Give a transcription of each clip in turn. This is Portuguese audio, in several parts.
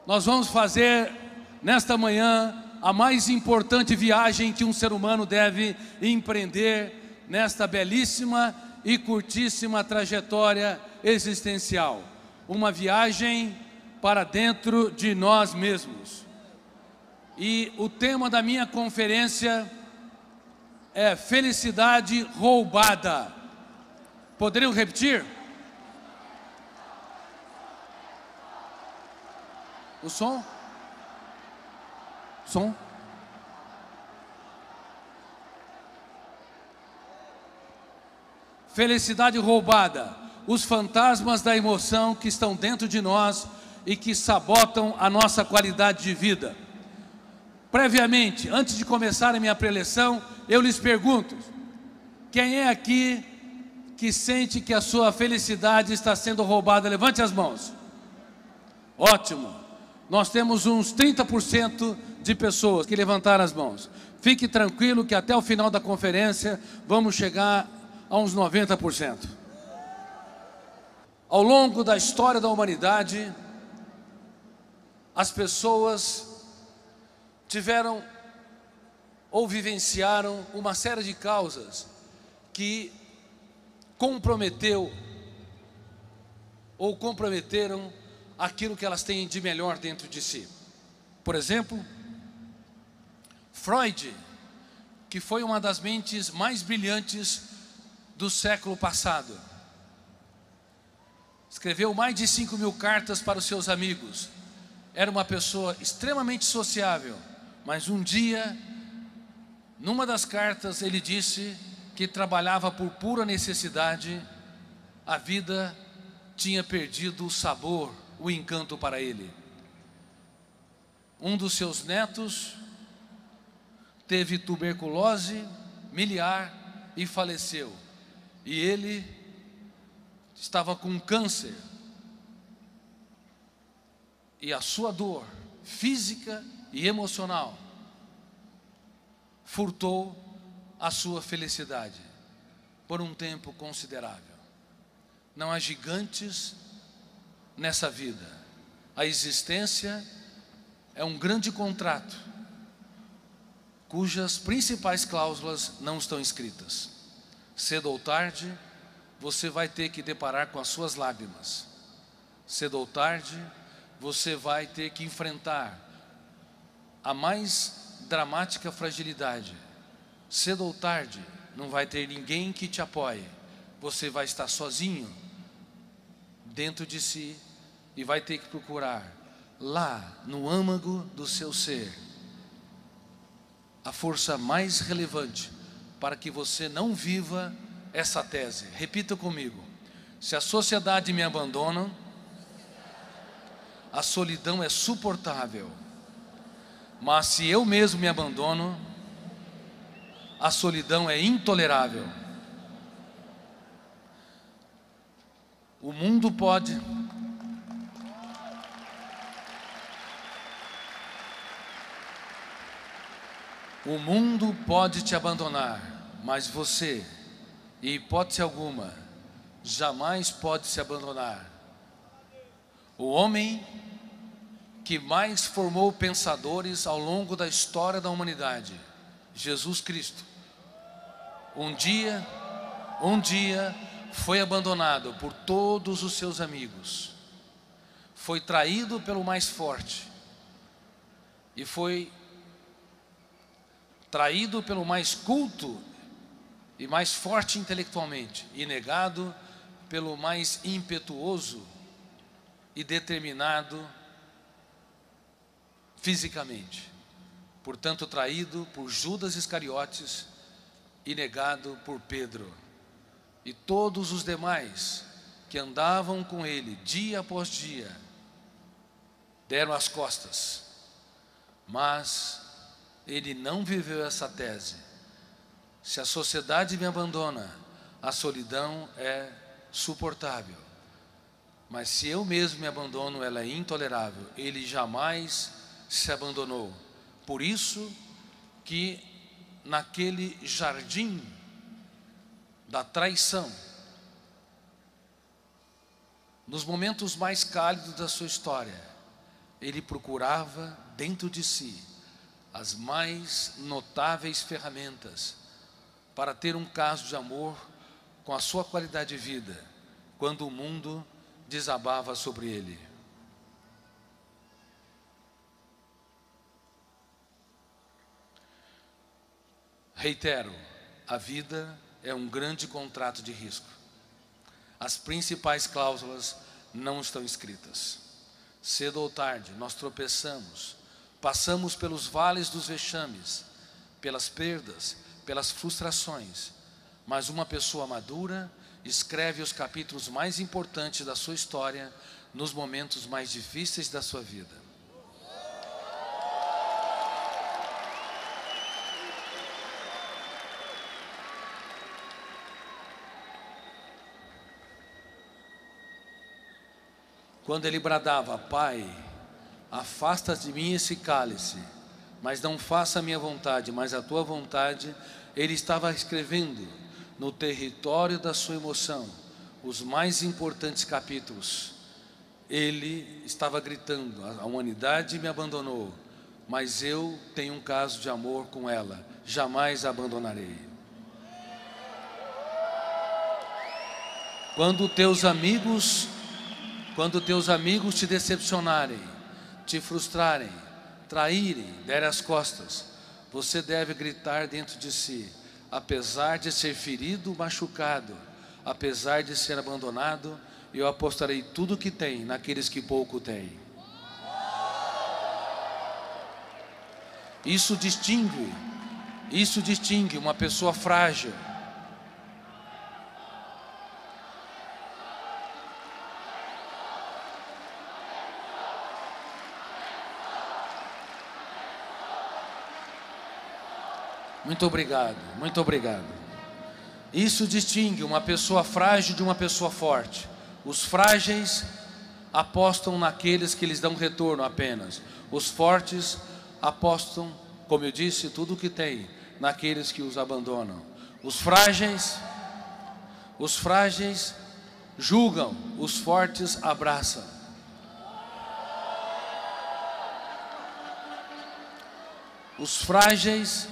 nós vamos fazer nesta manhã a mais importante viagem que um ser humano deve empreender nesta belíssima e curtíssima trajetória existencial. Uma viagem para dentro de nós mesmos. E o tema da minha conferência é felicidade roubada. Poderiam repetir? O som? Som? Felicidade roubada. Os fantasmas da emoção que estão dentro de nós e que sabotam a nossa qualidade de vida. Previamente, antes de começar a minha preleção, eu lhes pergunto: quem é aqui que sente que a sua felicidade está sendo roubada? Levante as mãos. Ótimo. Nós temos uns 30% de pessoas que levantaram as mãos. Fique tranquilo que até o final da conferência vamos chegar a uns 90%. Ao longo da história da humanidade, as pessoas tiveram ou vivenciaram uma série de causas que comprometeram aquilo que elas têm de melhor dentro de si. Por exemplo, Freud, que foi uma das mentes mais brilhantes do século passado, escreveu mais de 5.000 cartas para os seus amigos. Era uma pessoa extremamente sociável, mas um dia, numa das cartas, ele disse que trabalhava por pura necessidade. A vida tinha perdido o sabor, o encanto para ele. Um dos seus netos teve tuberculose miliar e faleceu. E ele estava com câncer. E a sua dor física e emocional furtou a sua felicidade por um tempo considerável. Não há gigantes nessa vida. A existência é um grande contrato cujas principais cláusulas não estão escritas. Cedo ou tarde você vai ter que deparar com as suas lágrimas. Cedo ou tarde você vai ter que enfrentar a mais dramática fragilidade. Cedo ou tarde não vai ter ninguém que te apoie. Você vai estar sozinho dentro de si e vai ter que procurar lá no âmago do seu ser a força mais relevante para que você não viva essa tese. Repita comigo: se a sociedade me abandona, a solidão é suportável, mas se eu mesmo me abandono, a solidão é intolerável. O mundo pode te abandonar, mas você, em hipótese alguma, jamais pode se abandonar. O homem que mais formou pensadores ao longo da história da humanidade, Jesus Cristo, um dia foi abandonado por todos os seus amigos, foi traído pelo mais forte e foi traído pelo mais culto e mais forte intelectualmente, e negado pelo mais impetuoso e determinado fisicamente. Portanto, traído por Judas Iscariotes e negado por Pedro. E todos os demais que andavam com ele dia após dia deram as costas. Mas ele não viveu essa tese. Se a sociedade me abandona, a solidão é suportável. Mas se eu mesmo me abandono, ela é intolerável. Ele jamais se abandonou. Por isso que naquele jardim da traição, nos momentos mais cálidos da sua história, ele procurava dentro de si as mais notáveis ferramentas para ter um caso de amor com a sua qualidade de vida, quando o mundo desabava sobre ele. Reitero, a vida é um grande contrato de risco. As principais cláusulas não estão escritas. Cedo ou tarde, nós tropeçamos, passamos pelos vales dos vexames, pelas perdas, pelas frustrações, mas uma pessoa madura escreve os capítulos mais importantes da sua história nos momentos mais difíceis da sua vida. Quando ele bradava: Pai, afasta de mim esse cálice, mas não faça a minha vontade, mas a tua vontade, ele estava escrevendo no território da sua emoção os mais importantes capítulos. Ele estava gritando: a humanidade me abandonou, mas eu tenho um caso de amor com ela, jamais a abandonarei. Quando teus amigos te decepcionarem, te frustrarem, traírem, derem as costas, você deve gritar dentro de si: apesar de ser ferido, machucado, apesar de ser abandonado, eu apostarei tudo o que tem naqueles que pouco têm. Isso distingue uma pessoa frágil. Muito obrigado, muito obrigado. Isso distingue uma pessoa frágil de uma pessoa forte. Os frágeis apostam naqueles que lhes dão retorno apenas. Os fortes apostam, como eu disse, tudo o que tem naqueles que os abandonam. Os frágeis julgam, os fortes abraçam. Os frágeis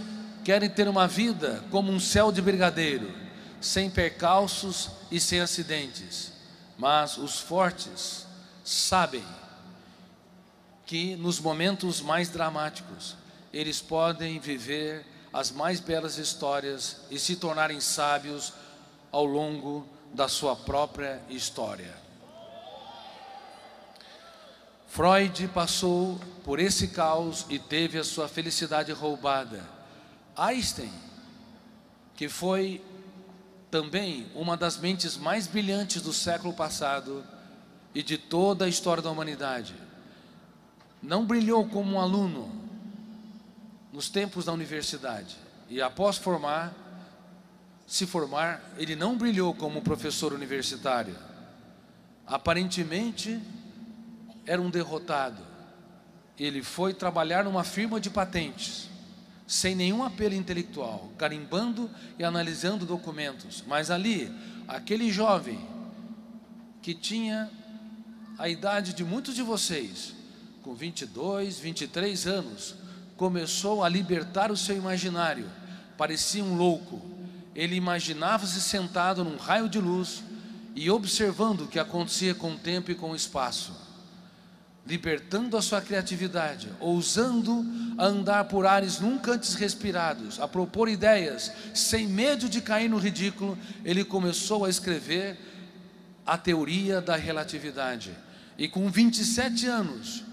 querem ter uma vida como um céu de brigadeiro, sem percalços e sem acidentes. Mas os fortes sabem que nos momentos mais dramáticos, eles podem viver as mais belas histórias e se tornarem sábios ao longo da sua própria história. Freud passou por esse caos e teve a sua felicidade roubada. Einstein, que foi também uma das mentes mais brilhantes do século passado e de toda a história da humanidade, não brilhou como um aluno nos tempos da universidade, e após se formar, ele não brilhou como professor universitário. Aparentemente era um derrotado. Ele foi trabalhar numa firma de patentes, sem nenhum apelo intelectual, carimbando e analisando documentos. Mas ali, aquele jovem que tinha a idade de muitos de vocês, com 22, 23 anos, começou a libertar o seu imaginário. Parecia um louco. Ele imaginava-se sentado num raio de luz e observando o que acontecia com o tempo e com o espaço, libertando a sua criatividade, ousando a andar por ares nunca antes respirados, a propor ideias, sem medo de cair no ridículo. Ele começou a escrever a teoria da relatividade, e com 27 anos,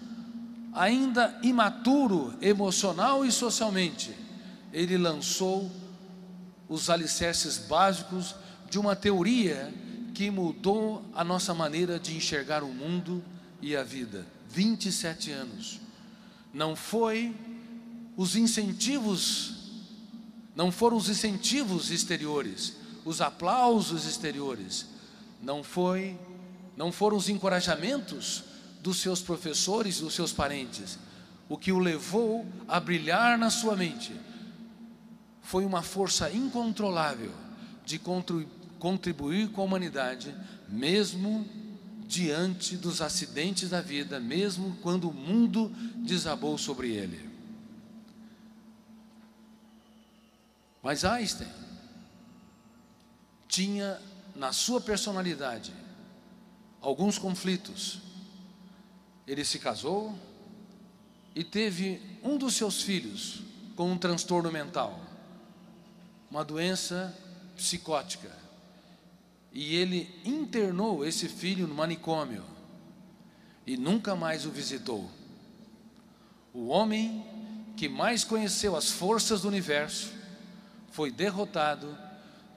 ainda imaturo emocional e socialmente, ele lançou os alicerces básicos de uma teoria que mudou a nossa maneira de enxergar o mundo e a vida. 27 anos. Não foram os incentivos exteriores, os aplausos exteriores, não foram os encorajamentos dos seus professores, dos seus parentes. O que o levou a brilhar na sua mente foi uma força incontrolável de contribuir com a humanidade, mesmo diante dos acidentes da vida, mesmo quando o mundo desabou sobre ele. Mas Einstein tinha na sua personalidade alguns conflitos. Ele se casou e teve um dos seus filhos com um transtorno mental, uma doença psicótica, e ele internou esse filho no manicômio e nunca mais o visitou. O homem que mais conheceu as forças do universo foi derrotado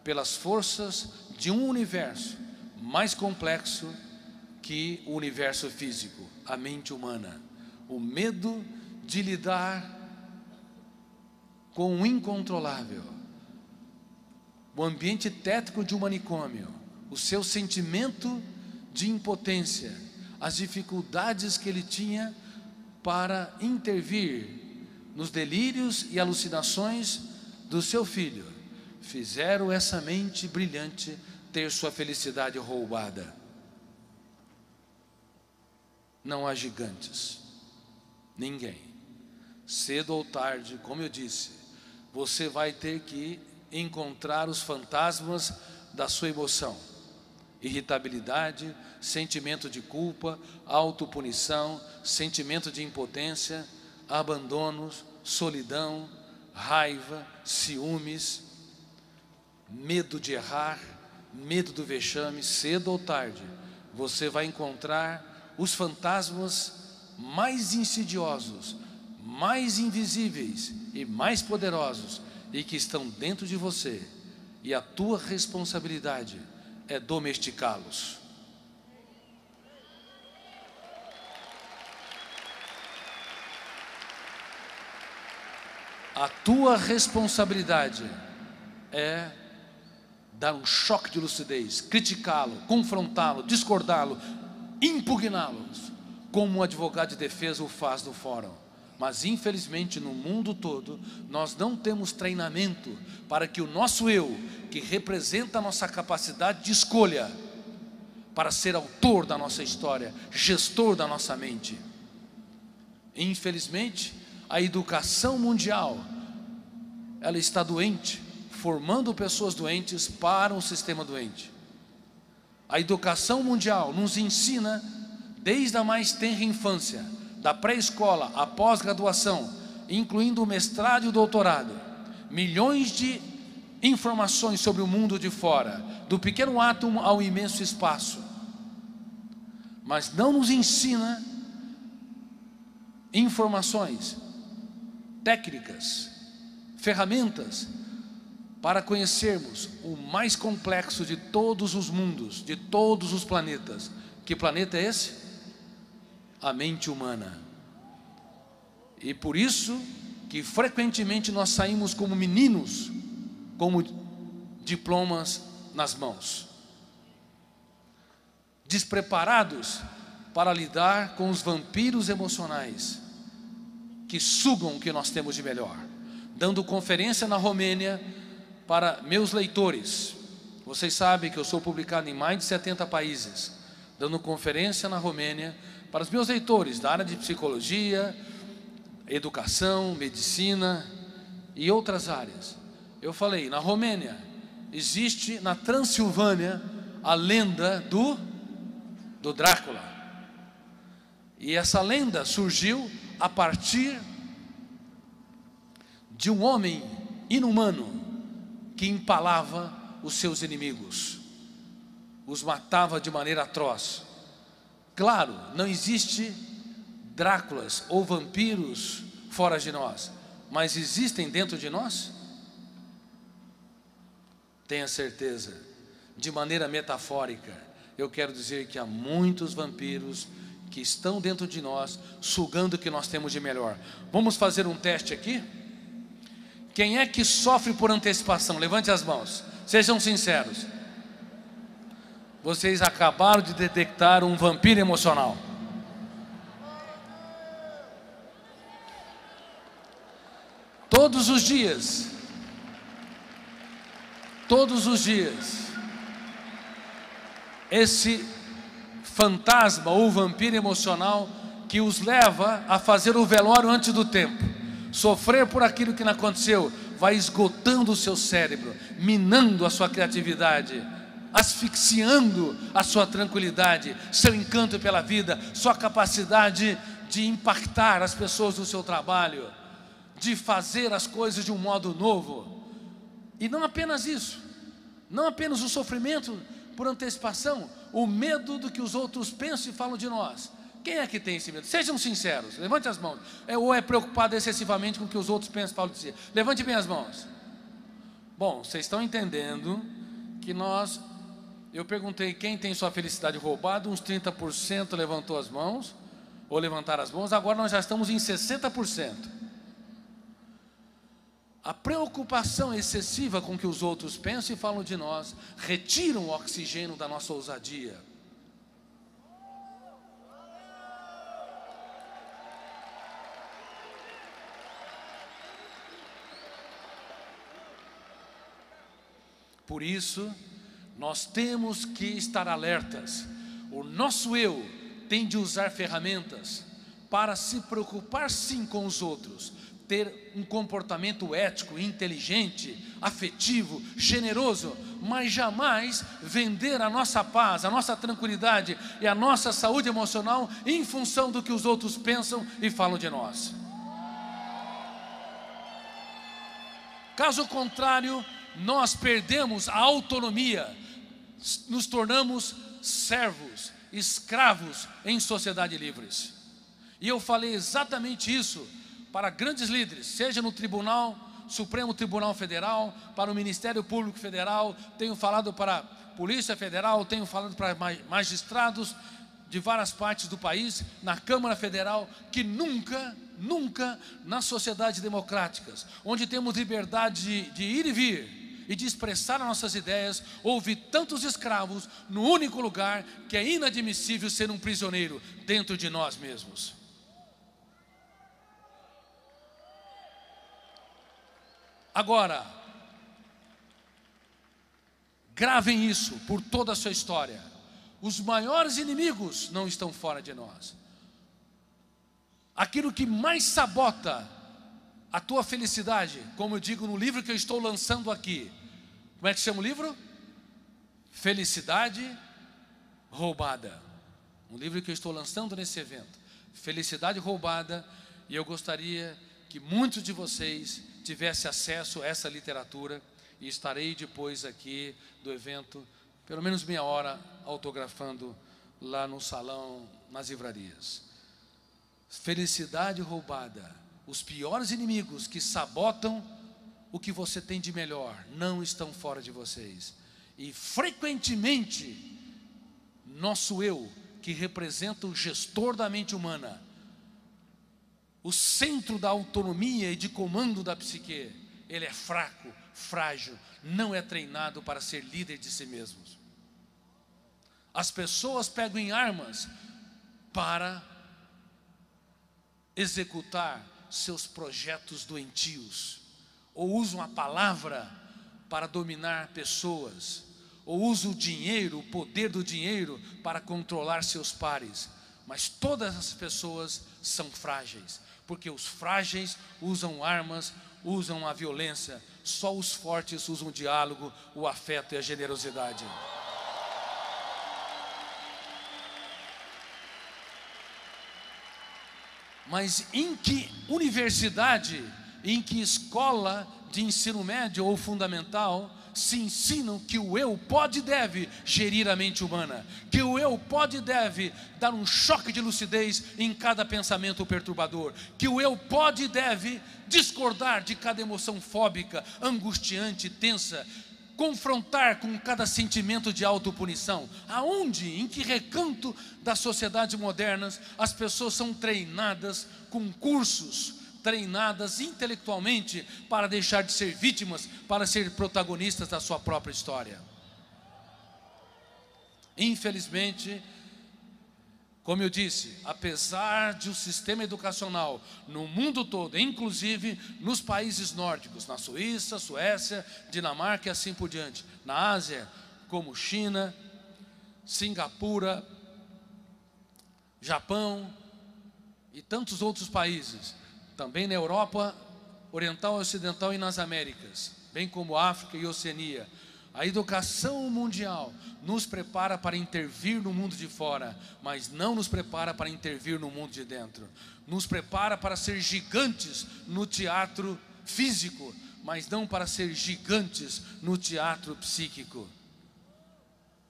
pelas forças de um universo mais complexo que o universo físico, a mente humana. O medo de lidar com o incontrolável, o ambiente tétrico de um manicômio, o seu sentimento de impotência, as dificuldades que ele tinha para intervir nos delírios e alucinações do seu filho, fizeram essa mente brilhante ter sua felicidade roubada. Não há gigantes, ninguém. Cedo ou tarde, como eu disse, você vai ter que encontrar os fantasmas da sua emoção: irritabilidade, sentimento de culpa, autopunição, sentimento de impotência, abandonos, solidão, raiva, ciúmes, medo de errar, medo do vexame. Cedo ou tarde, você vai encontrar os fantasmas mais insidiosos, mais invisíveis e mais poderosos, e que estão dentro de você, e a tua responsabilidade é domesticá-los. A tua responsabilidade é dar um choque de lucidez, criticá-lo, confrontá-lo, discordá-lo, impugná-los, como um advogado de defesa o faz no fórum. Mas infelizmente no mundo todo nós não temos treinamento para que o nosso eu, que representa a nossa capacidade de escolha para ser autor da nossa história, gestor da nossa mente. Infelizmente a educação mundial, ela está doente, formando pessoas doentes para um sistema doente. A educação mundial nos ensina desde a mais tenra infância, da pré-escola à pós-graduação, incluindo o mestrado e o doutorado, milhões de informações sobre o mundo de fora, do pequeno átomo ao imenso espaço, mas não nos ensina informações, técnicas, ferramentas para conhecermos o mais complexo de todos os mundos, de todos os planetas. Que planeta é esse? A mente humana. E por isso que frequentemente nós saímos como meninos, como diplomas nas mãos, despreparados para lidar com os vampiros emocionais que sugam o que nós temos de melhor. Dando conferência na Romênia para meus leitores, vocês sabem que eu sou publicado em mais de 70 países, dando conferência na Romênia para os meus leitores da área de psicologia, educação, medicina e outras áreas. Eu falei, na Romênia existe na Transilvânia a lenda do Drácula, e essa lenda surgiu a partir de um homem inumano que empalava os seus inimigos, os matava de maneira atroz. Claro, não existe Dráculas ou vampiros fora de nós, mas existem dentro de nós? Tenha certeza, de maneira metafórica, eu quero dizer que há muitos vampiros que estão dentro de nós, sugando o que nós temos de melhor. Vamos fazer um teste aqui? Quem é que sofre por antecipação? Levante as mãos, sejam sinceros. Vocês acabaram de detectar um vampiro emocional. Todos os dias, esse fantasma ou vampiro emocional que os leva a fazer o velório antes do tempo. Sofrer por aquilo que não aconteceu vai esgotando o seu cérebro, minando a sua criatividade, asfixiando a sua tranquilidade, seu encanto pela vida, sua capacidade de impactar as pessoas do seu trabalho, de fazer as coisas de um modo novo. E não apenas isso, não apenas o sofrimento por antecipação, o medo do que os outros pensam e falam de nós. Quem é que tem esse medo? Sejam sinceros, levante as mãos. Ou é preocupado excessivamente com o que os outros pensam e falam de si? Levante bem as mãos. Bom, vocês estão entendendo que eu perguntei quem tem sua felicidade roubada, uns 30% levantou as mãos, ou levantaram as mãos, agora nós já estamos em 60%. A preocupação excessiva com o que os outros pensam e falam de nós retiram o oxigênio da nossa ousadia. Por isso, nós temos que estar alertas. O nosso eu tem de usar ferramentas para se preocupar sim com os outros, ter um comportamento ético, inteligente, afetivo, generoso, mas jamais vender a nossa paz, a nossa tranquilidade e a nossa saúde emocional em função do que os outros pensam e falam de nós. Caso contrário, nós perdemos a autonomia, nos tornamos servos, escravos em sociedade livres. E eu falei exatamente isso para grandes líderes, seja no Supremo Tribunal Federal, para o Ministério Público Federal, tenho falado para a Polícia Federal, tenho falado para magistrados de várias partes do país, na Câmara Federal, que nunca nas sociedades democráticas, onde temos liberdade de ir e vir, e de expressar as nossas ideias, houve tantos escravos no único lugar que é inadmissível ser um prisioneiro dentro de nós mesmos. Agora, gravem isso por toda a sua história: os maiores inimigos não estão fora de nós. Aquilo que mais sabota a tua felicidade, como eu digo no livro que eu estou lançando aqui. Como é que chama o livro? Felicidade Roubada. Um livro que eu estou lançando nesse evento. Felicidade Roubada. E eu gostaria que muitos de vocês tivessem acesso a essa literatura. E estarei depois aqui do evento, pelo menos meia hora, autografando lá no salão, nas livrarias. Felicidade Roubada. Os piores inimigos que sabotam o que você tem de melhor não estão fora de vocês. E frequentemente, nosso eu, que representa o gestor da mente humana, o centro da autonomia e de comando da psique, ele é fraco, frágil, não é treinado para ser líder de si mesmos. As pessoas pegam em armas para executar seus projetos doentios, ou usam a palavra para dominar pessoas, ou usam o dinheiro, o poder do dinheiro para controlar seus pares. Mas todas as pessoas são frágeis, porque os frágeis usam armas, usam a violência. Só os fortes usam o diálogo, o afeto e a generosidade. Mas em que universidade, em que escola de ensino médio ou fundamental se ensinam que o eu pode e deve gerir a mente humana, que o eu pode e deve dar um choque de lucidez em cada pensamento perturbador, que o eu pode e deve discordar de cada emoção fóbica, angustiante, tensa, confrontar com cada sentimento de autopunição? Aonde, em que recanto das sociedades modernas as pessoas são treinadas com cursos, treinadas intelectualmente para deixar de ser vítimas, para ser protagonistas da sua própria história? Infelizmente, como eu disse, apesar de o sistema educacional no mundo todo, inclusive nos países nórdicos, na Suíça, Suécia, Dinamarca e assim por diante, na Ásia, como China, Singapura, Japão e tantos outros países, também na Europa Oriental e Ocidental e nas Américas, bem como África e Oceania. A educação mundial nos prepara para intervir no mundo de fora, mas não nos prepara para intervir no mundo de dentro. Nos prepara para ser gigantes no teatro físico, mas não para ser gigantes no teatro psíquico.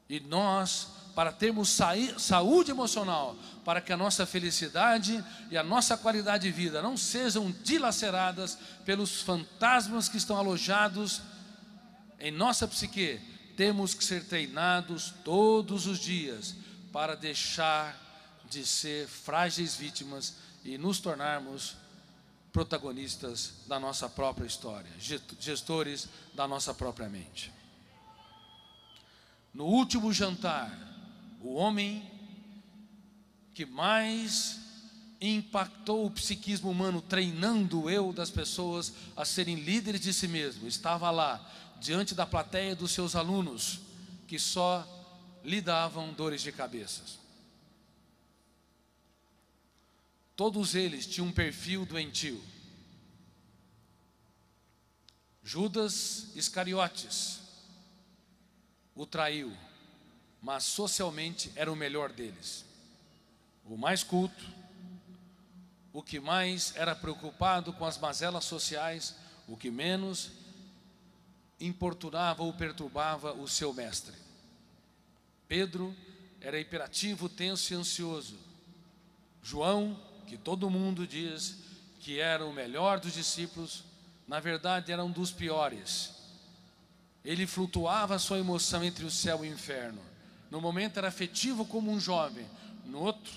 E nós, para termos saúde emocional, para que a nossa felicidade e a nossa qualidade de vida não sejam dilaceradas pelos fantasmas que estão alojados em nossa psique, temos que ser treinados todos os dias para deixar de ser frágeis vítimas e nos tornarmos protagonistas da nossa própria história, gestores da nossa própria mente. No último jantar, o homem que mais impactou o psiquismo humano, treinando o eu das pessoas a serem líderes de si mesmo, estava lá, diante da plateia dos seus alunos, que só lhe davam dores de cabeça. Todos eles tinham um perfil doentio. Judas Iscariotes o traiu, mas socialmente era o melhor deles, o mais culto, o que mais era preocupado com as mazelas sociais, o que menos importunava ou perturbava o seu mestre. Pedro era hiperativo, tenso e ansioso. João, que todo mundo diz que era o melhor dos discípulos, na verdade era um dos piores. Ele flutuava a sua emoção entre o céu e o inferno. No momento era afetivo como um jovem, no outro,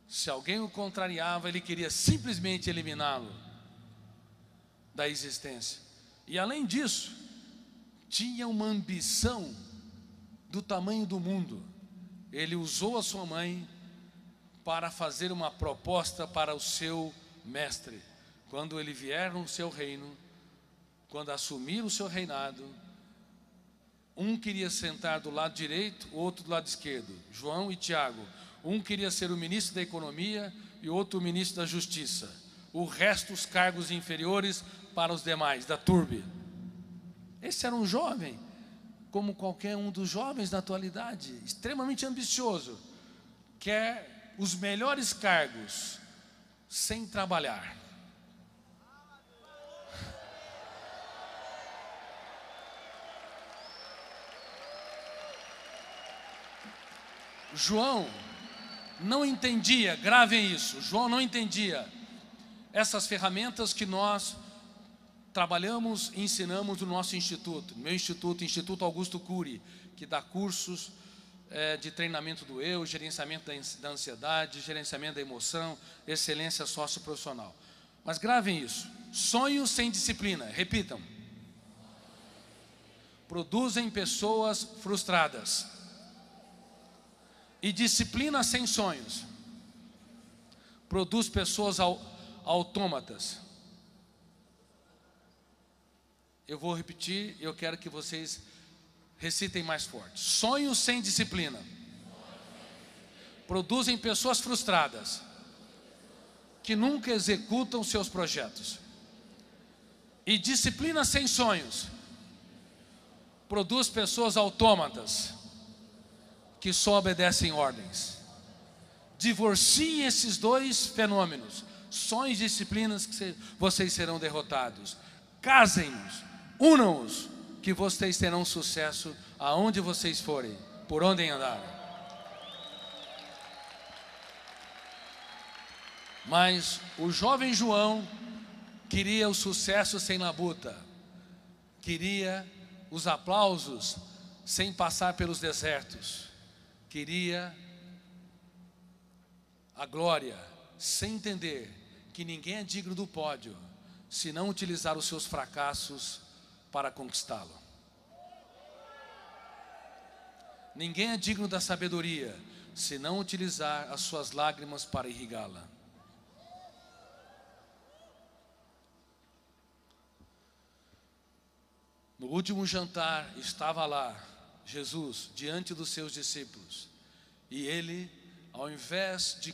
se alguém o contrariava, ele queria simplesmente eliminá-lo da existência. E além disso, tinha uma ambição do tamanho do mundo. Ele usou a sua mãe para fazer uma proposta para o seu mestre. Quando ele vier no seu reino, quando assumir o seu reinado, um queria sentar do lado direito, o outro do lado esquerdo, João e Tiago. Um queria ser o ministro da economia e o outro o ministro da justiça. O resto, os cargos inferiores para os demais, da turbe. Esse era um jovem, como qualquer um dos jovens da atualidade, extremamente ambicioso, quer os melhores cargos, sem trabalhar. João não entendia, gravem isso, João não entendia essas ferramentas que nós trabalhamos e ensinamos no nosso instituto, no meu instituto, Instituto Augusto Cury, que dá cursos de treinamento do eu, gerenciamento da ansiedade, gerenciamento da emoção, excelência socioprofissional. Mas gravem isso, sonhos sem disciplina, repitam, produzem pessoas frustradas. E disciplina sem sonhos produz pessoas autômatas. Eu vou repetir, eu quero que vocês recitem mais forte. Sonhos sem disciplina produzem pessoas frustradas que nunca executam seus projetos. E disciplina sem sonhos produz pessoas autômatas que só obedecem ordens. Divorciem esses dois fenômenos, sonhos e disciplinas, que vocês serão derrotados. Casem-nos, unam-os, que vocês terão sucesso aonde vocês forem, por onde andarem. Mas o jovem João queria o sucesso sem labuta, queria os aplausos sem passar pelos desertos, queria a glória, sem entender que ninguém é digno do pódio, se não utilizar os seus fracassos para conquistá-lo. Ninguém é digno da sabedoria, se não utilizar as suas lágrimas para irrigá-la. No último jantar, estava lá Jesus diante dos seus discípulos, e ele ao invés de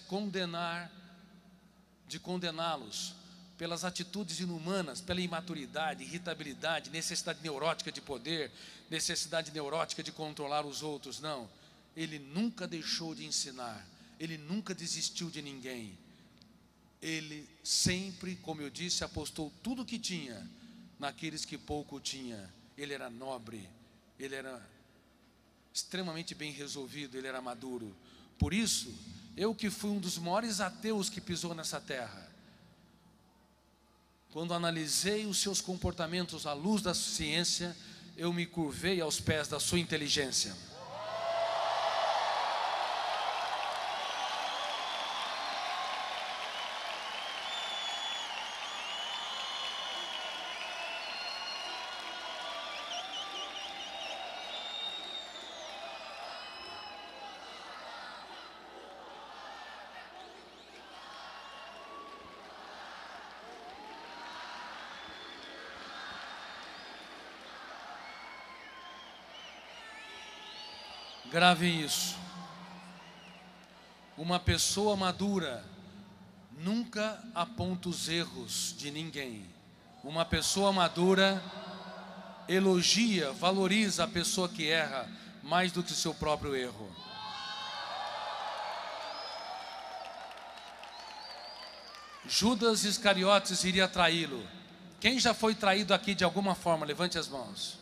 condená-los pelas atitudes inumanas, pela imaturidade, irritabilidade, necessidade neurótica de poder, necessidade neurótica de controlar os outros, não. Ele nunca deixou de ensinar, ele nunca desistiu de ninguém. Ele sempre, como eu disse, apostou tudo o que tinha naqueles que pouco tinha. Ele era nobre, ele era extremamente bem resolvido, ele era maduro. Por isso, eu que fui um dos maiores ateus que pisou nessa terra, quando analisei os seus comportamentos à luz da ciência, eu me curvei aos pés da sua inteligência. Gravem isso. Uma pessoa madura nunca aponta os erros de ninguém. Uma pessoa madura elogia, valoriza a pessoa que erra mais do que o seu próprio erro. Judas Iscariotes iria traí-lo. Quem já foi traído aqui de alguma forma? Levante as mãos.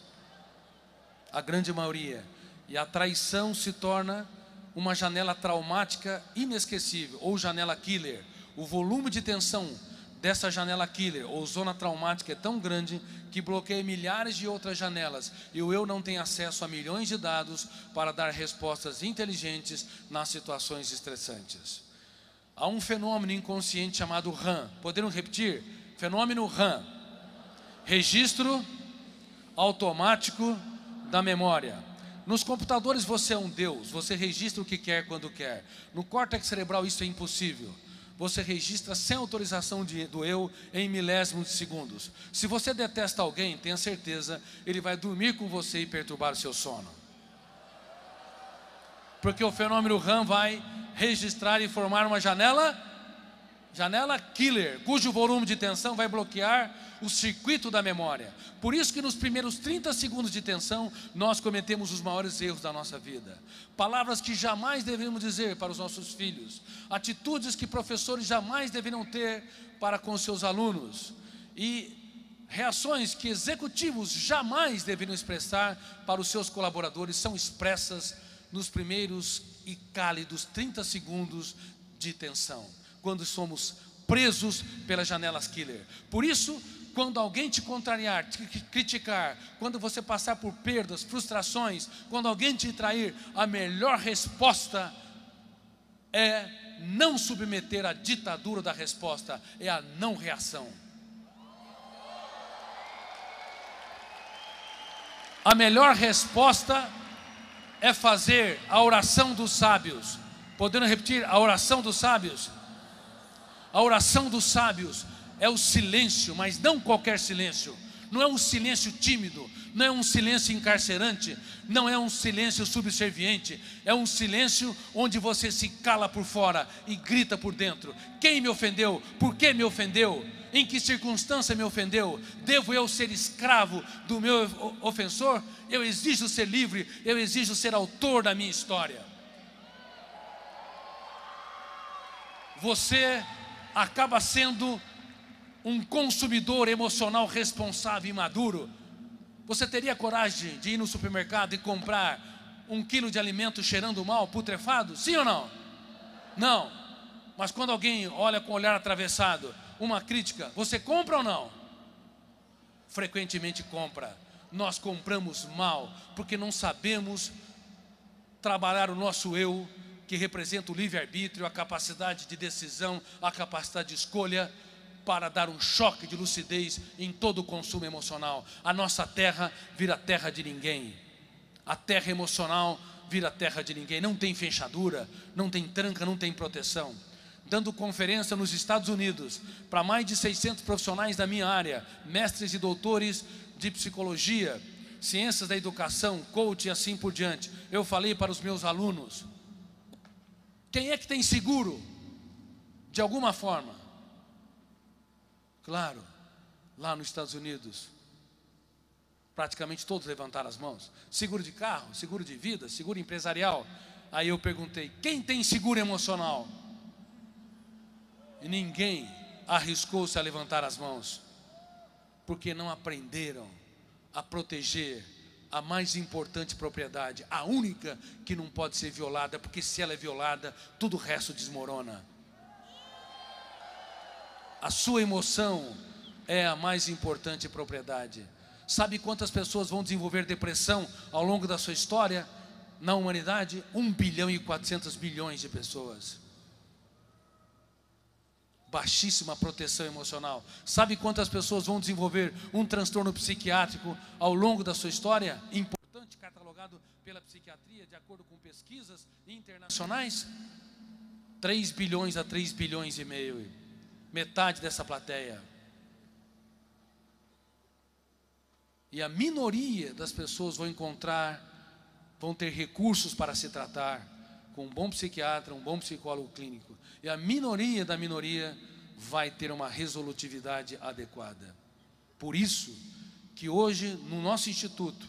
A grande maioria. E a traição se torna uma janela traumática inesquecível, ou janela killer. O volume de tensão dessa janela killer, ou zona traumática, é tão grande que bloqueia milhares de outras janelas. E o eu não tem acesso a milhões de dados para dar respostas inteligentes nas situações estressantes. Há um fenômeno inconsciente chamado RAM. Podemos repetir? Fenômeno RAM. Registro automático da memória. Nos computadores você é um Deus, você registra o que quer quando quer. No córtex cerebral isso é impossível. Você registra sem autorização do eu em milésimos de segundos. Se você detesta alguém, tenha certeza, ele vai dormir com você e perturbar o seu sono. Porque o fenômeno RAM vai registrar e formar uma janela killer, cujo volume de tensão vai bloquear o circuito da memória. Por isso que nos primeiros 30 segundos de tensão, nós cometemos os maiores erros da nossa vida. Palavras que jamais deveríamos dizer para os nossos filhos. Atitudes que professores jamais deveriam ter para com seus alunos. E reações que executivos jamais deveriam expressar para os seus colaboradores são expressas nos primeiros e cálidos 30 segundos de tensão, quando somos presos pelas janelas killer. Por isso, quando alguém te contrariar, te criticar, quando você passar por perdas, frustrações, quando alguém te trair, a melhor resposta é não submeter à ditadura da resposta, é a não reação. A melhor resposta é fazer a oração dos sábios. Podendo repetir? A oração dos sábios. A oração dos sábios é o silêncio, mas não qualquer silêncio. Não é um silêncio tímido, não é um silêncio encarcerante, não é um silêncio subserviente. É um silêncio onde você se cala por fora e grita por dentro. Quem me ofendeu? Por que me ofendeu? Em que circunstância me ofendeu? Devo eu ser escravo do meu ofensor? Eu exijo ser livre, eu exijo ser autor da minha história. Você acaba sendo um consumidor emocional responsável e maduro. Você teria coragem de ir no supermercado e comprar 1 quilo de alimento cheirando mal, putrefado? Sim ou não? Não. Mas quando alguém olha com o olhar atravessado, uma crítica, você compra ou não? Frequentemente compra. Nós compramos mal, porque não sabemos trabalhar o nosso eu, que representa o livre-arbítrio, a capacidade de decisão, a capacidade de escolha, para dar um choque de lucidez em todo o consumo emocional. A nossa terra vira terra de ninguém. A terra emocional vira terra de ninguém. Não tem fechadura, não tem tranca, não tem proteção. Dando conferência nos Estados Unidos para mais de 600 profissionais da minha área, mestres e doutores de psicologia, ciências da educação, coach e assim por diante. Eu falei para os meus alunos: Quem é que tem seguro? De alguma forma. Claro, lá nos Estados Unidos, praticamente todos levantaram as mãos. Seguro de carro, seguro de vida, seguro empresarial. Aí eu perguntei, quem tem seguro emocional? E ninguém arriscou-se a levantar as mãos, porque não aprenderam a proteger a mais importante propriedade, a única que não pode ser violada, porque se ela é violada, tudo o resto desmorona. A sua emoção é a mais importante propriedade. Sabe quantas pessoas vão desenvolver depressão ao longo da sua história? Na humanidade, 1,4 bilhão de pessoas. Baixíssima proteção emocional. Sabe quantas pessoas vão desenvolver um transtorno psiquiátrico ao longo da sua história? Importante, catalogado pela psiquiatria, de acordo com pesquisas internacionais. 3 bilhões a 3 bilhões e meio. Metade dessa plateia. E a minoria das pessoas vão ter recursos para se tratar com um bom psiquiatra, um bom psicólogo clínico. E a minoria da minoria vai ter uma resolutividade adequada. Por isso que hoje no nosso instituto,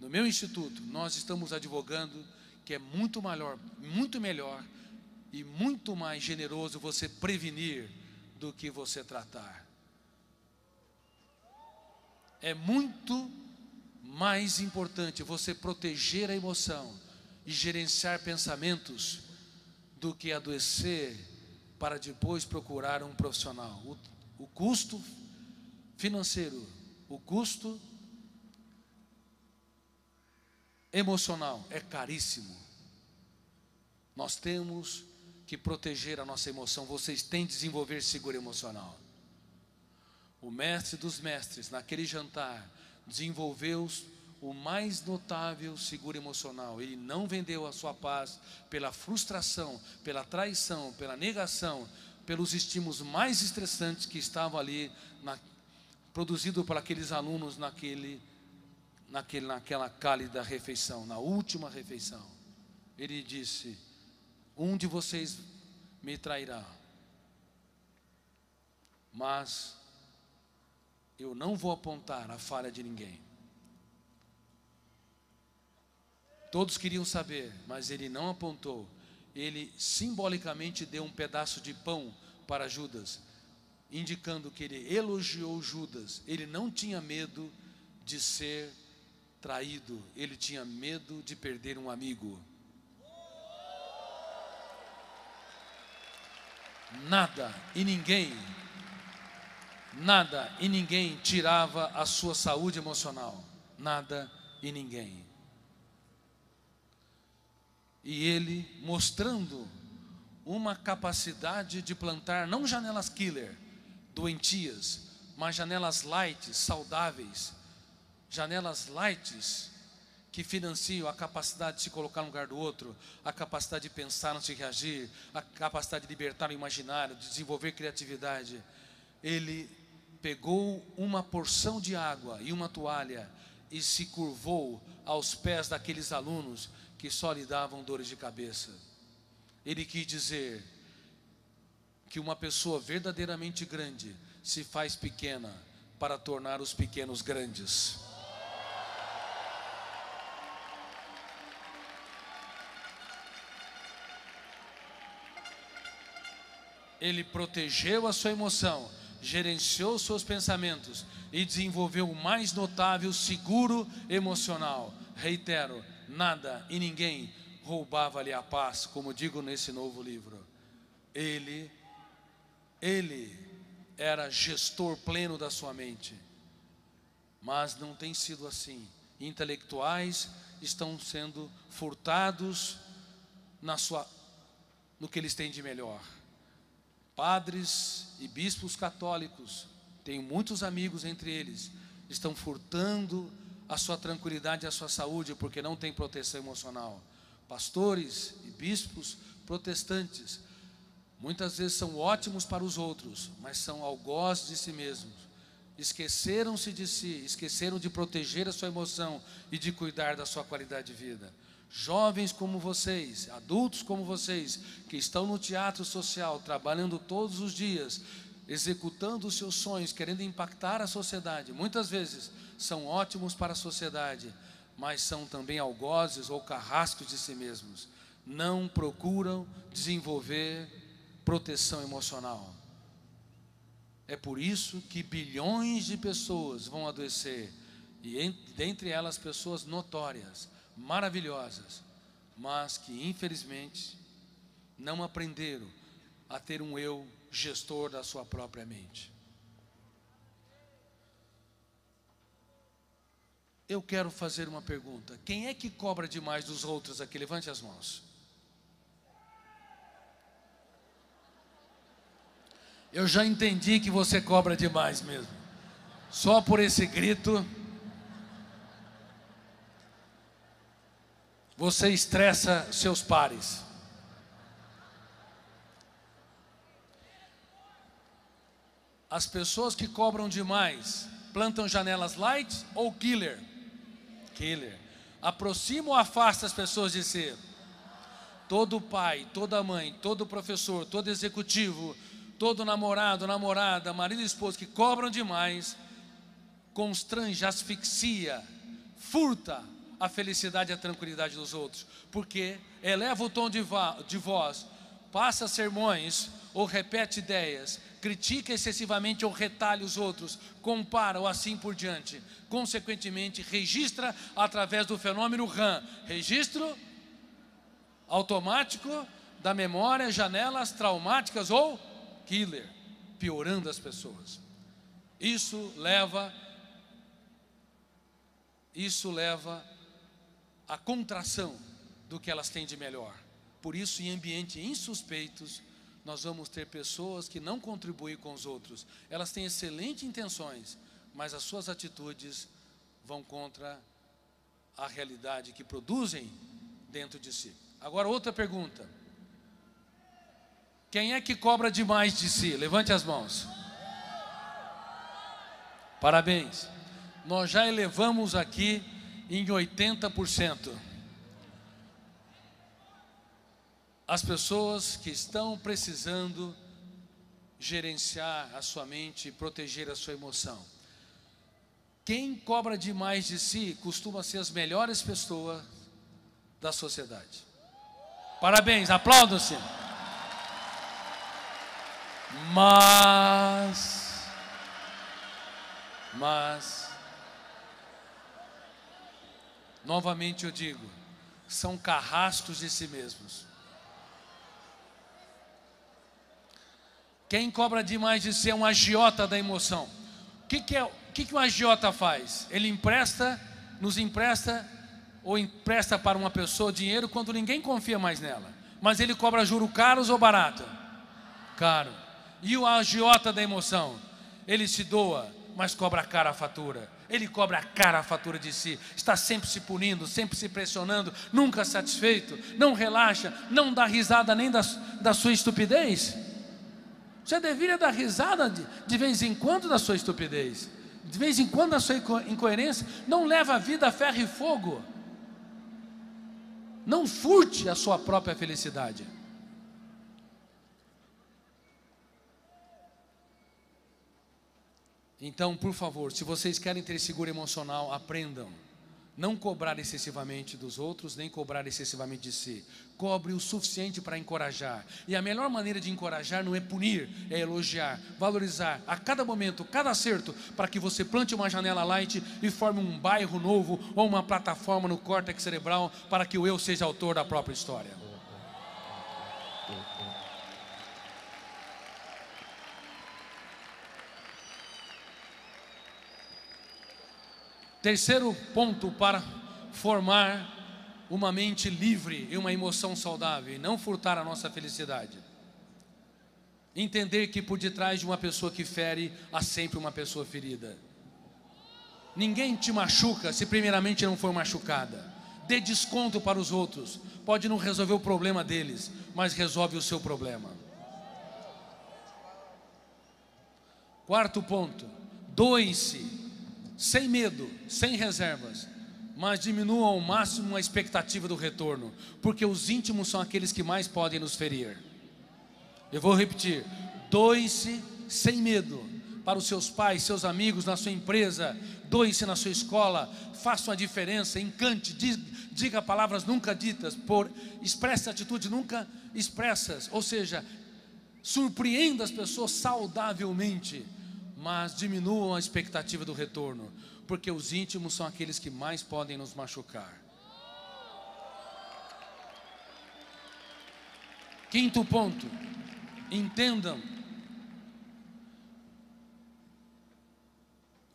no meu instituto, nós estamos advogando que é muito melhor e muito mais generoso você prevenir do que você tratar. É muito mais importante você proteger a emoção e gerenciar pensamentos do que adoecer para depois procurar um profissional. O custo financeiro, o custo emocional é caríssimo. Nós temos que proteger a nossa emoção. Vocês têm que desenvolver seguro emocional. O mestre dos mestres, naquele jantar, desenvolveu o mais notável seguro emocional. Ele não vendeu a sua paz pela frustração, pela traição, pela negação, pelos estímulos mais estressantes que estavam ali, produzido por aqueles alunos naquela cálida refeição, na última refeição. Ele disse: um de vocês me trairá, mas eu não vou apontar a falha de ninguém. Todos queriam saber, mas ele não apontou. Ele simbolicamente deu um pedaço de pão para Judas, indicando que ele elogiou Judas. Ele não tinha medo de ser traído, ele tinha medo de perder um amigo. Nada e ninguém tirava a sua saúde emocional. Nada e ninguém. E ele mostrando uma capacidade de plantar não janelas killer, doentias, mas janelas light, saudáveis. Janelas light que financiam a capacidade de se colocar no lugar do outro, a capacidade de pensar, não se reagir, a capacidade de libertar o imaginário, de desenvolver criatividade. Ele pegou uma porção de água e uma toalha e se curvou aos pés daqueles alunos que só lhe davam dores de cabeça. Ele quis dizer que uma pessoa verdadeiramente grande se faz pequena para tornar os pequenos grandes. Ele protegeu a sua emoção, gerenciou seus pensamentos e desenvolveu o mais notável seguro emocional. Reitero, nada e ninguém roubava-lhe a paz, como digo nesse novo livro. Ele era gestor pleno da sua mente, mas não tem sido assim. Intelectuais estão sendo furtados no que eles têm de melhor. Padres e bispos católicos, tenho muitos amigos entre eles, estão furtando a sua tranquilidade e a sua saúde porque não tem proteção emocional. Pastores e bispos protestantes muitas vezes são ótimos para os outros, mas são algozes de si mesmos. Esqueceram-se de si, esqueceram de proteger a sua emoção e de cuidar da sua qualidade de vida. jovens como vocês, adultos como vocês, que estão no teatro social, trabalhando todos os dias, executando os seus sonhos, querendo impactar a sociedade, muitas vezes são ótimos para a sociedade, mas são também algozes ou carrascos de si mesmos. Não procuram desenvolver proteção emocional. É por isso que bilhões de pessoas vão adoecer, e dentre elas pessoas notórias, maravilhosas, mas que infelizmente não aprenderam a ter um eu gestor da sua própria mente. Eu quero fazer uma pergunta: quem é que cobra demais dos outros aqui? Levante as mãos. Eu já entendi que você cobra demais mesmo. Só por esse grito você estressa seus pares. As pessoas que cobram demais plantam janelas light ou killer? Killer. Aproxima ou afasta as pessoas de si? Todo pai, toda mãe, todo professor, todo executivo, todo namorado, namorada, marido e esposa que cobram demais, constrange, asfixia, furta a felicidade e a tranquilidade dos outros, porque eleva o tom de voz, passa sermões ou repete ideias, critica excessivamente ou retalha os outros, compara ou assim por diante. Consequentemente, registra através do fenômeno RAM, registro automático da memória, janelas traumáticas ou killer, piorando as pessoas. Isso leva à contração do que elas têm de melhor. Por isso, em ambientes insuspeitos, nós vamos ter pessoas que não contribuem com os outros. Elas têm excelentes intenções, mas as suas atitudes vão contra a realidade que produzem dentro de si. Agora, outra pergunta: quem é que cobra demais de si? Levante as mãos. Parabéns. Nós já elevamos aqui em 80% as pessoas que estão precisando gerenciar a sua mente e proteger a sua emoção. Quem cobra demais de si costuma ser as melhores pessoas da sociedade. Parabéns, aplaudam-se. Mas, novamente eu digo, são carrascos de si mesmos. Quem cobra demais de si é um agiota da emoção. O que um agiota faz? Ele nos empresta ou empresta para uma pessoa dinheiro quando ninguém confia mais nela. Mas ele cobra juros caros ou barato? Caro. E o agiota da emoção? Ele se doa, mas cobra cara a fatura. Ele cobra cara a fatura de si. Está sempre se punindo, sempre se pressionando, nunca satisfeito, não relaxa, não dá risada nem da sua estupidez. Você deveria dar risada de vez em quando da sua estupidez, de vez em quando da sua incoerência. Não leva a vida a ferro e fogo. Não furte a sua própria felicidade. Então, por favor, se vocês querem ter seguro emocional, aprendam. Não cobrar excessivamente dos outros, nem cobrar excessivamente de si. Cobre o suficiente para encorajar. E a melhor maneira de encorajar não é punir, é elogiar, valorizar a cada momento, cada acerto, para que você plante uma janela light e forme um bairro novo ou uma plataforma no córtex cerebral para que o eu seja autor da própria história. Terceiro ponto para formar uma mente livre e uma emoção saudável e não furtar a nossa felicidade. Entender que por detrás de uma pessoa que fere, há sempre uma pessoa ferida. Ninguém te machuca se primeiramente não for machucada. Dê desconto para os outros. Pode não resolver o problema deles, mas resolve o seu problema. Quarto ponto: doe-se sem medo, sem reservas. mas diminuam ao máximo a expectativa do retorno, porque os íntimos são aqueles que mais podem nos ferir. Eu vou repetir: doe-se sem medo para os seus pais, seus amigos, na sua empresa, doe-se na sua escola, faça uma diferença, encante, diga palavras nunca ditas, expresse atitudes nunca expressas, ou seja, surpreenda as pessoas saudavelmente, mas diminuam a expectativa do retorno, porque os íntimos são aqueles que mais podem nos machucar. Quinto ponto: entendam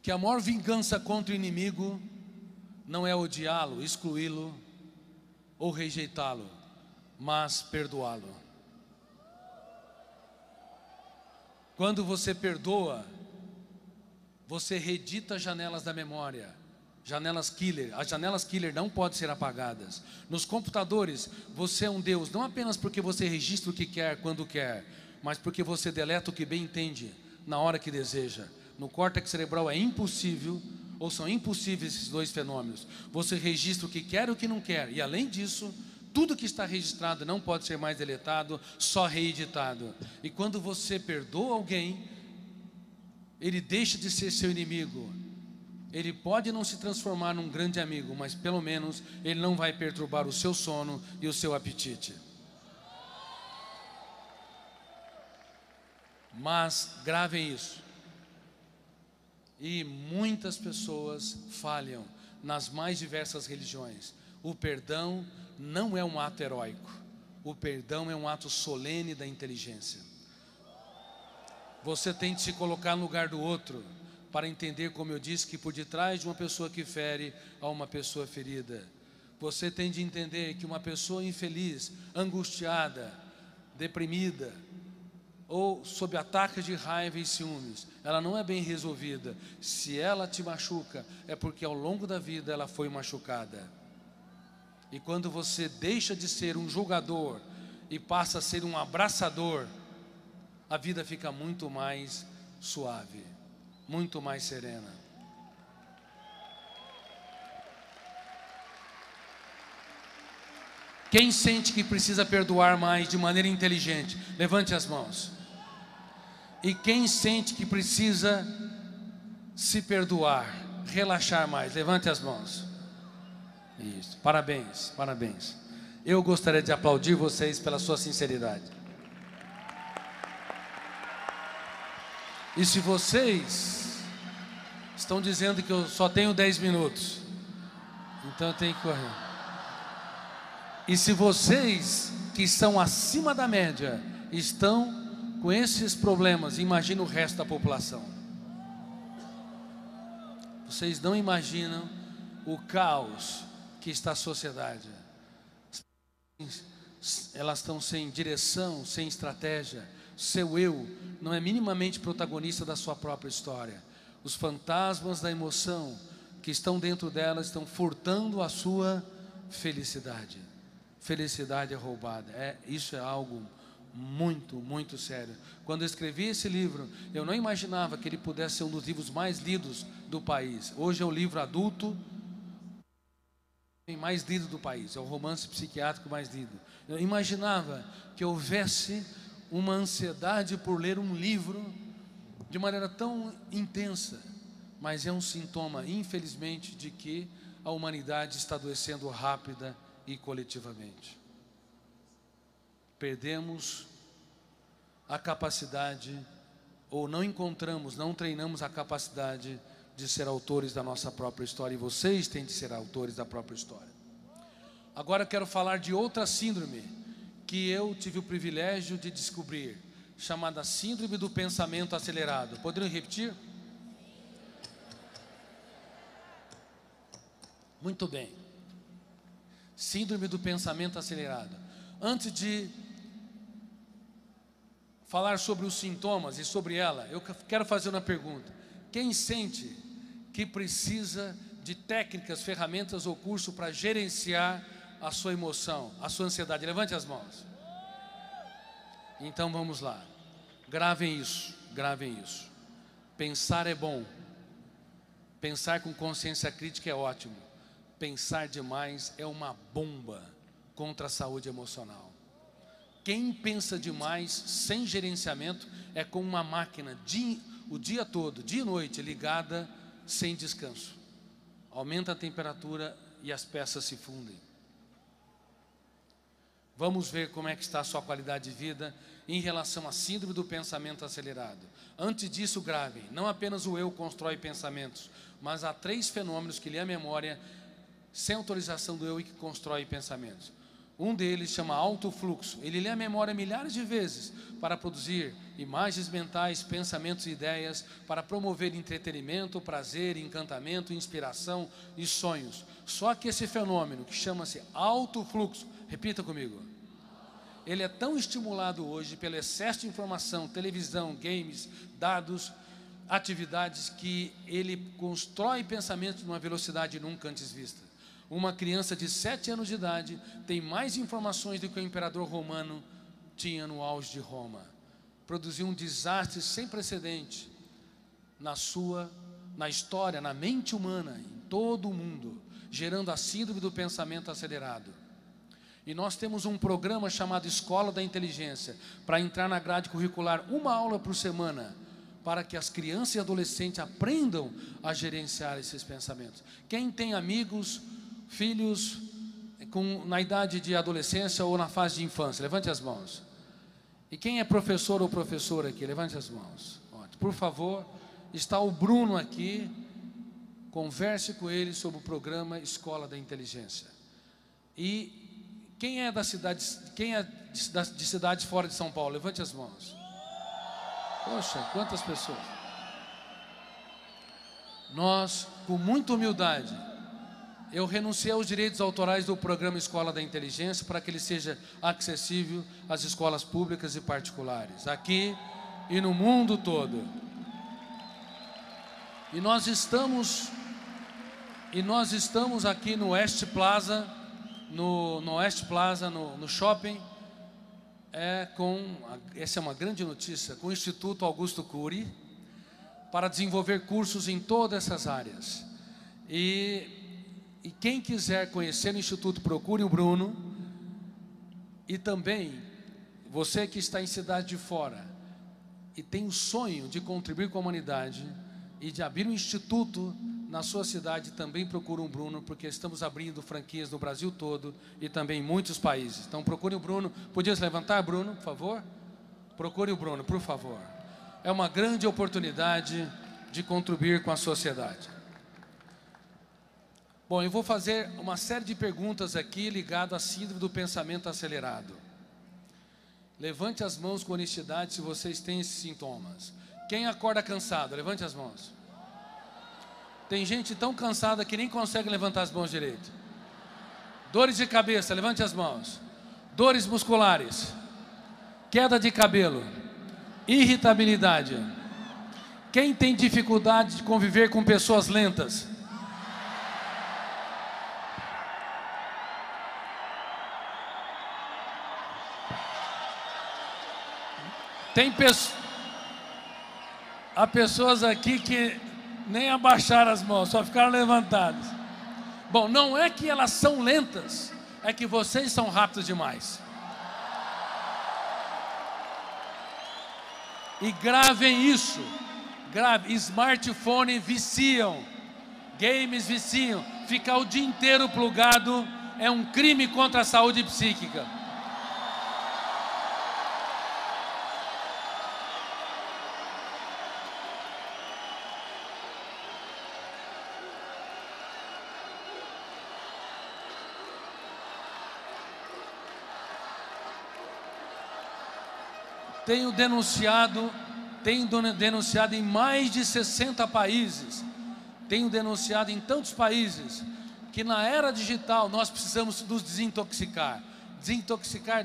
que a maior vingança contra o inimigo não é odiá-lo, excluí-lo ou rejeitá-lo, mas perdoá-lo. Quando você perdoa, você reedita as janelas da memória, janelas killer. As janelas killer não podem ser apagadas. Nos computadores, você é um Deus, não apenas porque você registra o que quer, quando quer, mas porque você deleta o que bem entende, na hora que deseja. No córtex cerebral é impossível, ou são impossíveis esses dois fenômenos. Você registra o que quer e o que não quer, e além disso, tudo que está registrado não pode ser mais deletado, só reeditado. E quando você perdoa alguém, ele deixa de ser seu inimigo. Ele pode não se transformar num grande amigo, mas pelo menos ele não vai perturbar o seu sono e o seu apetite. Mas gravem isso. E muitas pessoas falham nas mais diversas religiões. O perdão não é um ato heróico. O perdão é um ato solene da inteligência. Você tem de se colocar no lugar do outro para entender, como eu disse, que por detrás de uma pessoa que fere, há uma pessoa ferida. Você tem de entender que uma pessoa infeliz, angustiada, deprimida, ou sob ataques de raiva e ciúmes, ela não é bem resolvida. Se ela te machuca, é porque ao longo da vida ela foi machucada. E quando você deixa de ser um julgador e passa a ser um abraçador, a vida fica muito mais suave, muito mais serena. Quem sente que precisa perdoar mais de maneira inteligente, levante as mãos. E quem sente que precisa se perdoar, relaxar mais, levante as mãos. Isso, parabéns, parabéns. Eu gostaria de aplaudir vocês pela sua sinceridade. E se vocês estão dizendo que eu só tenho 10 minutos, então eu tenho que correr. E se vocês que estão acima da média estão com esses problemas, imagina o resto da população. Vocês não imaginam o caos que está a sociedade. Elas estão sem direção, sem estratégia. Seu eu não é minimamente protagonista da sua própria história. Os fantasmas da emoção que estão dentro delas estão furtando a sua felicidade. Felicidade é roubada. Isso é algo muito, muito sério. Quando eu escrevi esse livro, eu não imaginava que ele pudesse ser um dos livros mais lidos do país. Hoje é o livro adulto mais lido do país, é o romance psiquiátrico mais lido. Eu imaginava que houvesse uma ansiedade por ler um livro de maneira tão intensa, mas é um sintoma, infelizmente, de que a humanidade está adoecendo rápida e coletivamente. Perdemos a capacidade, ou não encontramos, não treinamos a capacidade de ser autores da nossa própria história, e vocês têm de ser autores da própria história. Agora eu quero falar de outra síndrome que eu tive o privilégio de descobrir, chamada síndrome do pensamento acelerado. Poderiam repetir? Muito bem. Síndrome do pensamento acelerado. Antes de falar sobre os sintomas e sobre ela, eu quero fazer uma pergunta. Quem sente que precisa de técnicas, ferramentas ou curso para gerenciar a sua emoção, a sua ansiedade? Levante as mãos. Então vamos lá. Gravem isso, gravem isso. Pensar é bom. Pensar com consciência crítica é ótimo. Pensar demais é uma bomba contra a saúde emocional. Quem pensa demais sem gerenciamento é como uma máquina o dia todo, dia e noite, ligada sem descanso. Aumenta a temperatura e as peças se fundem. Vamos ver como é que está a sua qualidade de vida em relação à síndrome do pensamento acelerado. Antes disso, gravem, não apenas o eu constrói pensamentos, mas há 3 fenômenos que lê a memória sem autorização do eu e que constrói pensamentos. Um deles chama alto fluxo. Ele lê a memória milhares de vezes para produzir imagens mentais, pensamentos e ideias, para promover entretenimento, prazer, encantamento, inspiração e sonhos. Só que esse fenômeno, que chama-se alto fluxo, repita comigo, ele é tão estimulado hoje pelo excesso de informação, televisão, games, dados, atividades, que ele constrói pensamentos numa velocidade nunca antes vista. Uma criança de 7 anos de idade tem mais informações do que o imperador romano tinha no auge de Roma. Produziu um desastre sem precedente na história, na mente humana, em todo o mundo, gerando a síndrome do pensamento acelerado. E nós temos um programa chamado Escola da Inteligência, para entrar na grade curricular 1 aula por semana, para que as crianças e adolescentes aprendam a gerenciar esses pensamentos. Quem tem amigos, filhos na idade de adolescência ou na fase de infância, levante as mãos. E quem é professor ou professora aqui, levante as mãos. Ótimo. Por favor, está o Bruno aqui, converse com ele sobre o programa Escola da Inteligência. E quem é de cidades fora de São Paulo, levante as mãos. Poxa, quantas pessoas. Nós, com muita humildade, eu renunciei aos direitos autorais do programa Escola da Inteligência para que ele seja acessível às escolas públicas e particulares, aqui e no mundo todo. E nós estamos aqui no West Plaza, no shopping, essa é uma grande notícia, com o Instituto Augusto Cury, para desenvolver cursos em todas essas áreas. E quem quiser conhecer o Instituto, procure o Bruno. E também, você que está em cidade de fora e tem o sonho de contribuir com a humanidade e de abrir um instituto na sua cidade, também procure o Bruno, porque estamos abrindo franquias no Brasil todo e também em muitos países. Então procure o Bruno. Podia se levantar, Bruno, por favor? Procure o Bruno, por favor. É uma grande oportunidade de contribuir com a sociedade. Bom, eu vou fazer uma série de perguntas aqui ligado à síndrome do pensamento acelerado. Levante as mãos com honestidade se vocês têm esses sintomas. Quem acorda cansado? Levante as mãos. Tem gente tão cansada que nem consegue levantar as mãos direito. Dores de cabeça? Levante as mãos. Dores musculares? Queda de cabelo? Irritabilidade? Quem tem dificuldade de conviver com pessoas lentas? Há pessoas aqui que nem abaixaram as mãos, só ficaram levantadas. Bom, não é que elas são lentas, é que vocês são rápidos demais. E gravem isso. Smartphone viciam, games viciam. Ficar o dia inteiro plugado é um crime contra a saúde psíquica. Tenho denunciado em mais de 60 países, tenho denunciado em tantos países, que na era digital nós precisamos nos desintoxicar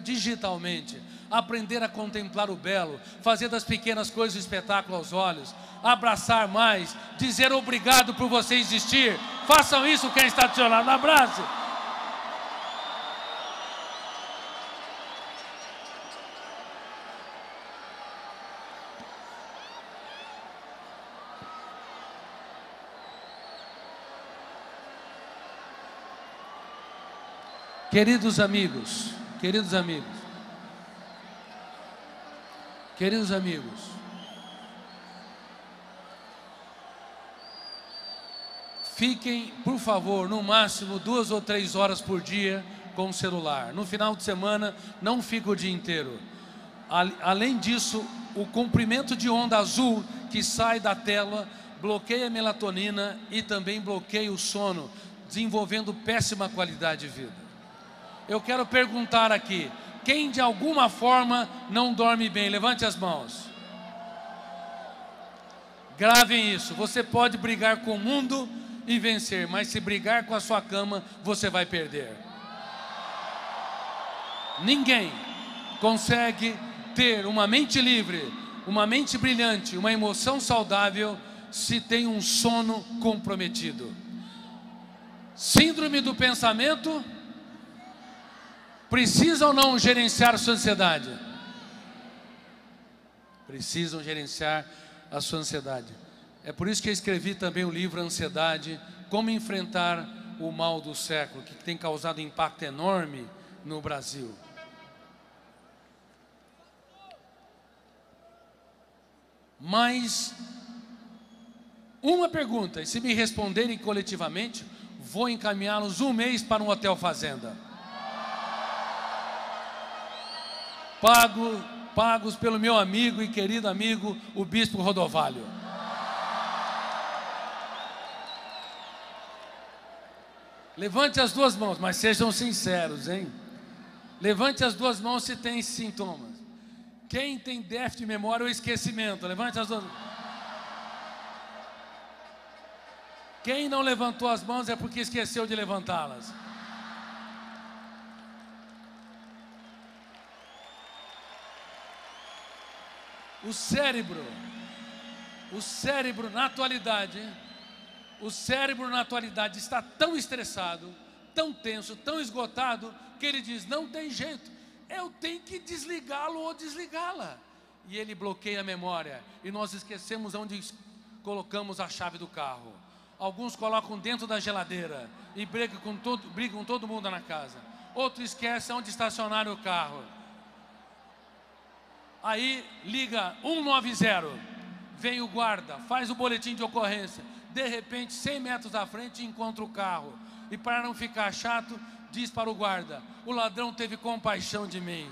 digitalmente, aprender a contemplar o belo, fazer das pequenas coisas um espetáculo aos olhos, abraçar mais, dizer obrigado por você existir. Façam isso, quem está do seu lado, abrace. Queridos amigos, queridos amigos, queridos amigos, fiquem, por favor, no máximo 2 ou 3 horas por dia com o celular. No final de semana, não fica o dia inteiro. Além disso, o comprimento de onda azul que sai da tela bloqueia a melatonina e também bloqueia o sono, desenvolvendo péssima qualidade de vida. Eu quero perguntar aqui, quem de alguma forma não dorme bem? Levante as mãos. Gravem isso. Você pode brigar com o mundo e vencer, mas se brigar com a sua cama, você vai perder. Ninguém consegue ter uma mente livre, uma mente brilhante, uma emoção saudável, se tem um sono comprometido. Síndrome do pensamento, precisa ou não gerenciar a sua ansiedade? Precisam gerenciar a sua ansiedade. É por isso que eu escrevi também o livro Ansiedade, como enfrentar o mal do século, que tem causado impacto enorme no Brasil. Mas uma pergunta, e se me responderem coletivamente, vou encaminhá-los 1 mês para um hotel fazenda. Pagos pelo meu amigo e querido amigo, o Bispo Rodovalho. Levante as 2 mãos, mas sejam sinceros, hein? Levante as 2 mãos se tem sintomas. Quem tem déficit de memória ou esquecimento? Levante as 2 mãos. Quem não levantou as mãos é porque esqueceu de levantá-las. O cérebro na atualidade está tão estressado, tão tenso, tão esgotado, que ele diz, não tem jeito, eu tenho que desligá-lo ou desligá-la. E ele bloqueia a memória, e nós esquecemos onde colocamos a chave do carro. Alguns colocam dentro da geladeira e brigam com todo mundo na casa. Outros esquecem onde estacionar o carro. Aí liga 190, vem o guarda, faz o boletim de ocorrência. De repente, 100 metros à frente, encontra o carro. E para não ficar chato, diz para o guarda, o ladrão teve compaixão de mim.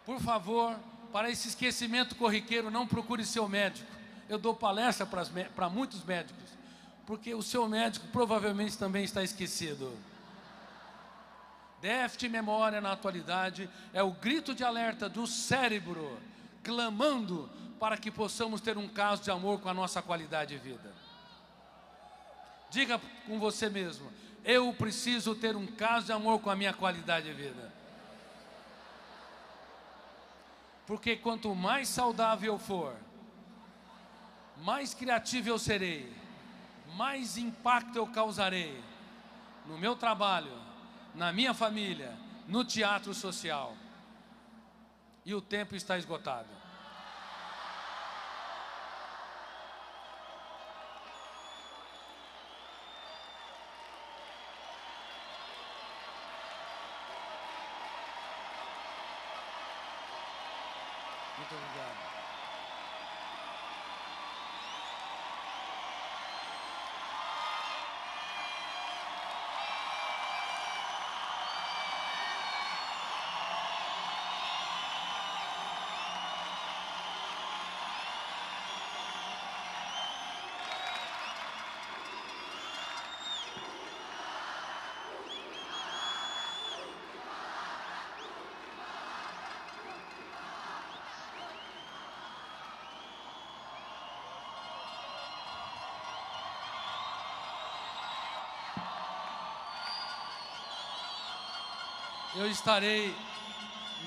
Por favor, para esse esquecimento corriqueiro, não procure seu médico. Eu dou palestra para muitos médicos, porque o seu médico provavelmente também está esquecido. Déficit de memória na atualidade é o grito de alerta do cérebro, clamando para que possamos ter um caso de amor com a nossa qualidade de vida. Diga com você mesmo, eu preciso ter um caso de amor com a minha qualidade de vida. Porque quanto mais saudável eu for, mais criativo eu serei, mais impacto eu causarei no meu trabalho, na minha família, no teatro social. E o tempo está esgotado. Muito obrigado. Eu estarei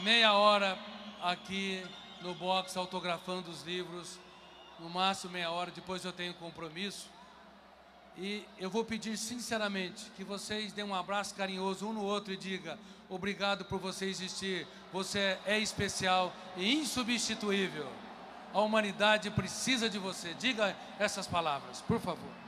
meia hora aqui no box autografando os livros, no máximo meia hora, depois eu tenho compromisso. E eu vou pedir sinceramente que vocês deem um abraço carinhoso um no outro e digam obrigado por você existir, você é especial e insubstituível. A humanidade precisa de você. Diga essas palavras, por favor.